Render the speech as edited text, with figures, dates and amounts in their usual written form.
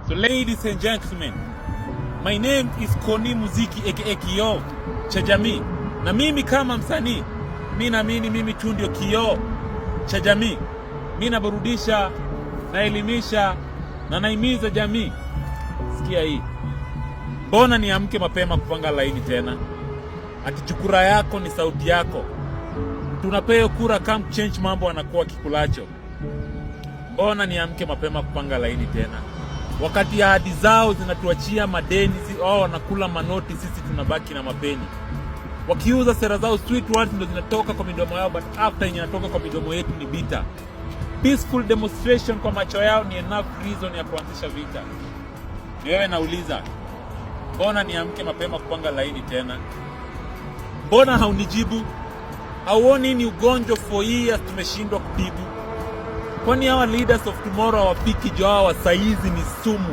So ladies and gentlemen, my name is Koni Muziki aka Kioo cha jamii. Na mimi kama msanii, mimi naamini mimi tu ndio kioo cha jamii. Mimi naburudisha, naelimisha na naimiza jamii. Sikia hii. Mbona niamke mapema kupanga laini tena? Atichukura yako ni sauti yako. Tunapea kura come change mambo anakuwa kikulacho. Mbona niamke mapema kupanga laini tena? Wakati ahadi zao zinatuachia madeni, wao wanakula manoti, sisi tunabaki na mapeni. Wakiuza sera zao sweet words ndio zinatoka kwa midomo yao, but after inatoka kwa midomo yetu ni bitter. Peaceful demonstration kwa macho yao ni enough reason ya kuanzisha vita. Ni wewe nauliza, mbona niamke mapema kupanga laini tena? Mbona haunijibu? Hauoni ni ugonjwa for years tumeshindwa kutibu? Kwani hawa leaders of tomorrow hawapiki? Jo hawa saizi ni sumu.